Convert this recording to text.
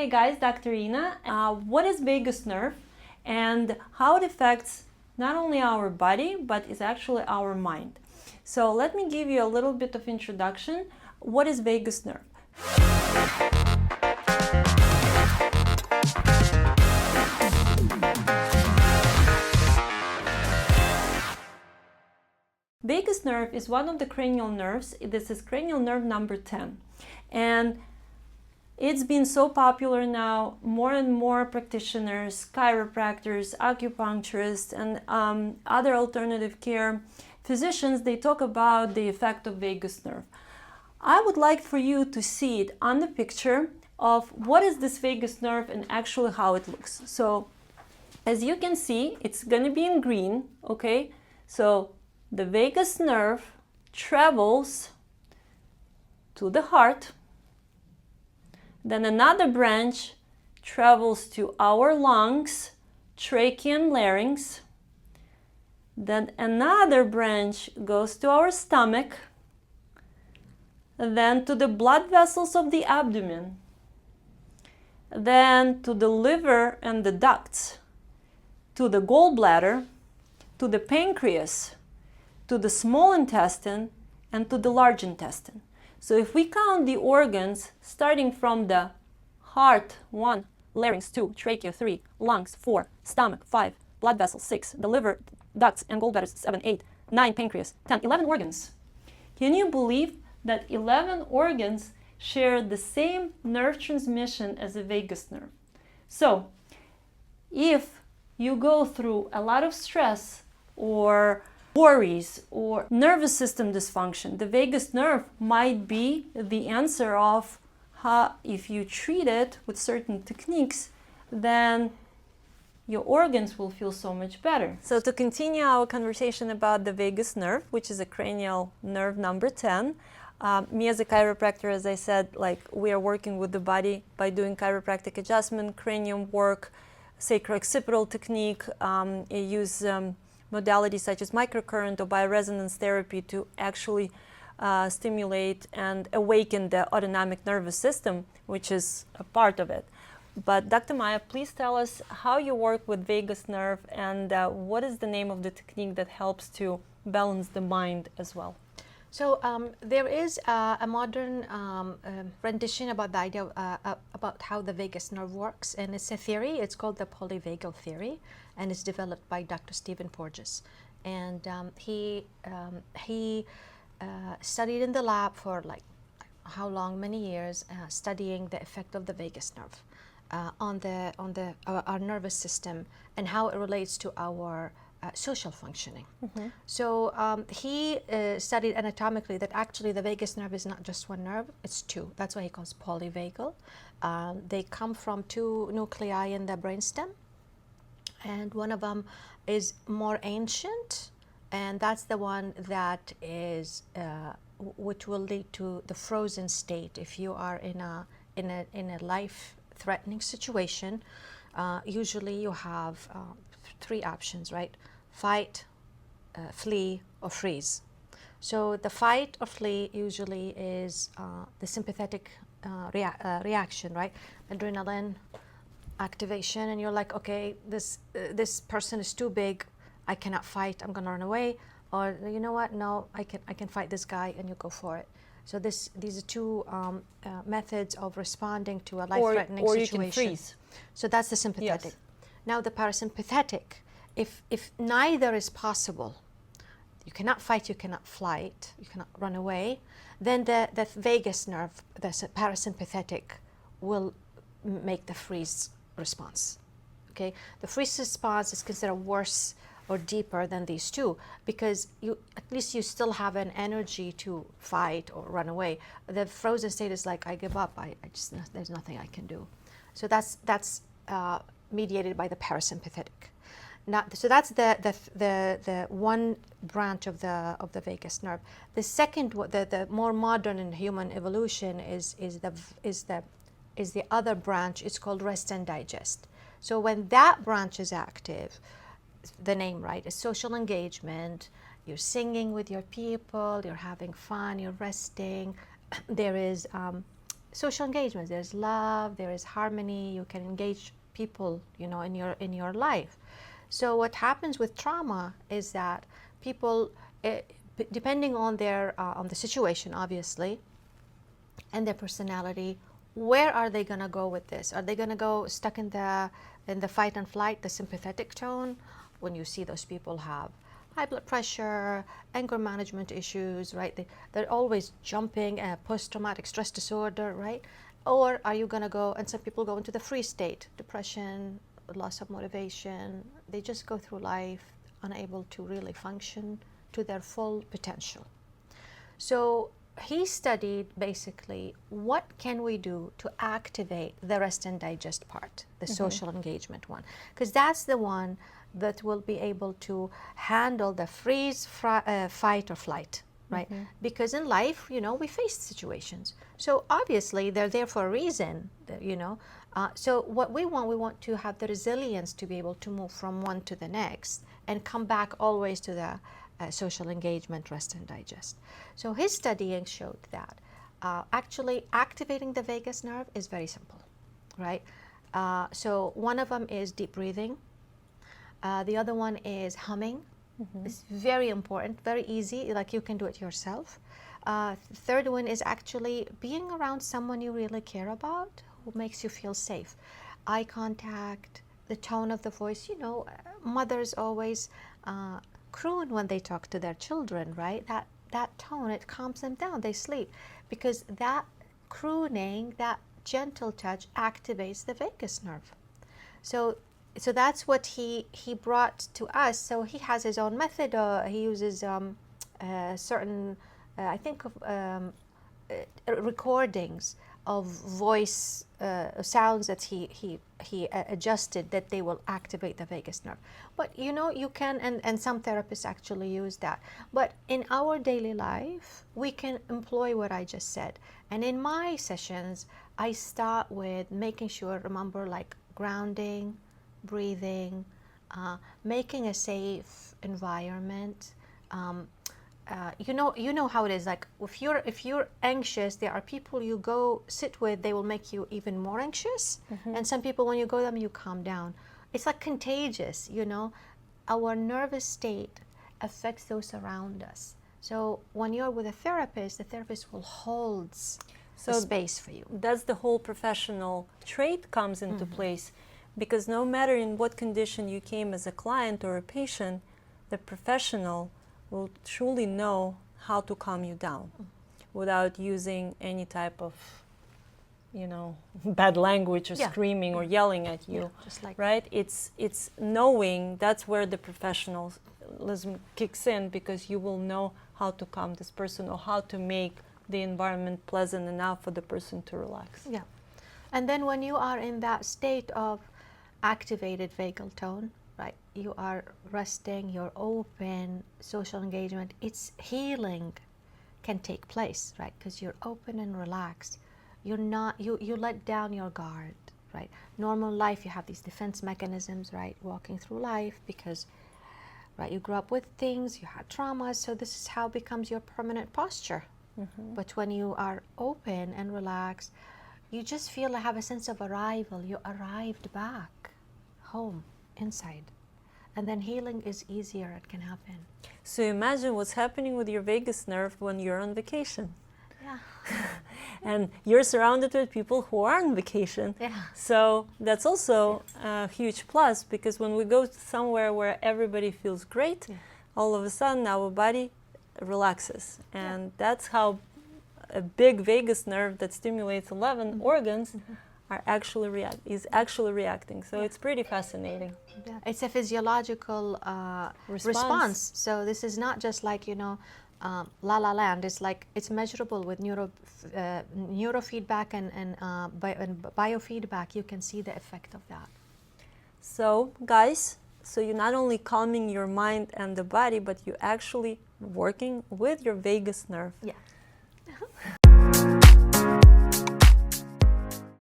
Hey guys, Dr. Ina. What is vagus nerve and how it affects not only our body but is actually our mind? So let me give you a little bit of introduction. What is vagus nerve? Vagus nerve is one of the cranial nerves. This is cranial nerve number 10. And it's been so popular now. More and more practitioners, chiropractors, acupuncturists, and other alternative care physicians, they talk about the effect of vagus nerve. I would like for you to see it on the picture of what is this vagus nerve and actually how it looks. So as you can see, it's going to be in green, okay? So the vagus nerve travels to the heart. Then another branch travels to our lungs, trachea and larynx. Then another branch goes to our stomach. Then to the blood vessels of the abdomen. Then to the liver and the ducts. To the gallbladder. To the pancreas. To the small intestine. And to the large intestine. So if we count the organs, starting from the heart, 1, larynx, 2, trachea, 3, lungs, 4, stomach, 5, blood vessels, 6, the liver, ducts, and gallbladders, 7, 8, 9, pancreas, 10, 11 organs. Can you believe that 11 organs share the same nerve transmission as a vagus nerve? So if you go through a lot of stress or worries or nervous system dysfunction, the vagus nerve might be the answer of how, if you treat it with certain techniques, then your organs will feel so much better. So to continue our conversation about the vagus nerve, which is a cranial nerve number 10, me as a chiropractor, as I said, we are working with the body by doing chiropractic adjustment, cranium work, sacrooccipital technique, use modalities such as microcurrent or bioresonance therapy to actually stimulate and awaken the autonomic nervous system, which is a part of it. But Dr. Maya, please tell us how you work with vagus nerve and what is the name of the technique that helps to balance the mind as well? So there is a modern rendition about the idea about how the vagus nerve works, and it's a theory. It's called the polyvagal theory, and it's developed by Dr. Stephen Porges. And he studied in the lab for how long? Many years, studying the effect of the vagus nerve on our nervous system and how it relates to our social functioning. Mm-hmm. So he studied anatomically that actually the vagus nerve is not just one nerve, it's two. That's why he calls polyvagal. They come from two nuclei in the brainstem, and one of them is more ancient, and that's the one that is which will lead to the frozen state. If you are in a life-threatening situation, usually you have 3 options, right? Fight, flee, or freeze. So the fight or flee usually is the sympathetic reaction, right? Adrenaline activation, and you're like, okay, this person is too big, I cannot fight, I'm gonna run away. Or you know what? No, I can fight this guy, and you go for it. So these are 2 methods of responding to a life-threatening situation. Or you can freeze. So that's the sympathetic. Yes. Now the parasympathetic, if neither is possible, you cannot fight, you cannot flight, you cannot run away, then the vagus nerve, the parasympathetic, will make the freeze response. Okay, the freeze response is considered worse or deeper than these 2 because at least you still have an energy to fight or run away. The frozen state is like, I give up, I just, there's nothing I can do. So that's mediated by the parasympathetic. Now, so that's the one branch of the vagus nerve. The second, the more modern in human evolution is the other branch. It's called rest and digest. So when that branch is active, the name, right, is social engagement. You're singing with your people, you're having fun, you're resting. There is social engagement. There's love, there is harmony. You can engage people, you know, in your life. So what happens with trauma is that people, depending on their on the situation, obviously, and their personality, where are they going to go with this? Are they going to go stuck in the fight and flight, the sympathetic tone? When you see those people have high blood pressure, anger management issues, right? They're always jumping, post-traumatic stress disorder, right? Or are you going to go, and some people go into the freeze state, depression, loss of motivation. They just go through life unable to really function to their full potential. So he studied basically what can we do to activate the rest and digest part, the social engagement one, because that's the one that will be able to handle the freeze, fight or flight, right? Because in life, you know, we face situations. So obviously they're there for a reason, you know. So what we want to have the resilience to be able to move from one to the next and come back always to the social engagement, rest and digest. So his studying showed that actually activating the vagus nerve is very simple, right? So one of them is deep breathing. The other one is humming. It's very important, very easy, like you can do it yourself. Third one is actually being around someone you really care about, who makes you feel safe. Eye contact, the tone of the voice. You know, mothers always croon when they talk to their children, right? That tone, it calms them down, they sleep. Because that crooning, that gentle touch activates the vagus nerve. So that's what he brought to us. So he has his own method. He uses certain, I think, of recordings of voice sounds that he adjusted that they will activate the vagus nerve. But you know, you can, and some therapists actually use that. But in our daily life, we can employ what I just said. And in my sessions, I start with making sure, remember, like grounding, breathing, making a safe environment. You know how it is. Like if you're anxious, there are people you go sit with, they will make you even more anxious. And some people, when you go to them, you calm down. It's like contagious, you know. Our nervous state affects those around us. So when you're with a therapist, the therapist will hold the space for you. That's the whole professional trait comes into place. Because no matter in what condition you came as a client or a patient, the professional will truly know how to calm you down without using any type of, you know, bad language or screaming or yelling at you, just like right? It's knowing. That's where the professionalism kicks in, because you will know how to calm this person or how to make the environment pleasant enough for the person to relax. Yeah. And then when you are in that state of activated vagal tone, right, you are resting, you're open, social engagement, it's healing can take place, right, because you're open and relaxed. You're not, you let down your guard, right? Normal life, you have these defense mechanisms, right, walking through life because, right, you grew up with things, you had traumas, so this is how it becomes your permanent posture. But when you are open and relaxed, you just feel have a sense of arrival. You arrived back home, inside. And then healing is easier, it can happen. So imagine what's happening with your vagus nerve when you're on vacation. Yeah. And you're surrounded with people who are on vacation. Yeah. So that's also a huge plus, because when we go somewhere where everybody feels great, all of a sudden our body relaxes. And that's how a big vagus nerve that stimulates 11 organs are actually reacting. So it's pretty fascinating. Yeah. It's a physiological response. So this is not just like, you know, la la land. It's like, it's measurable with neurofeedback and biofeedback. You can see the effect of that. So guys, so you're not only calming your mind and the body, but you're actually working with your vagus nerve. Yeah.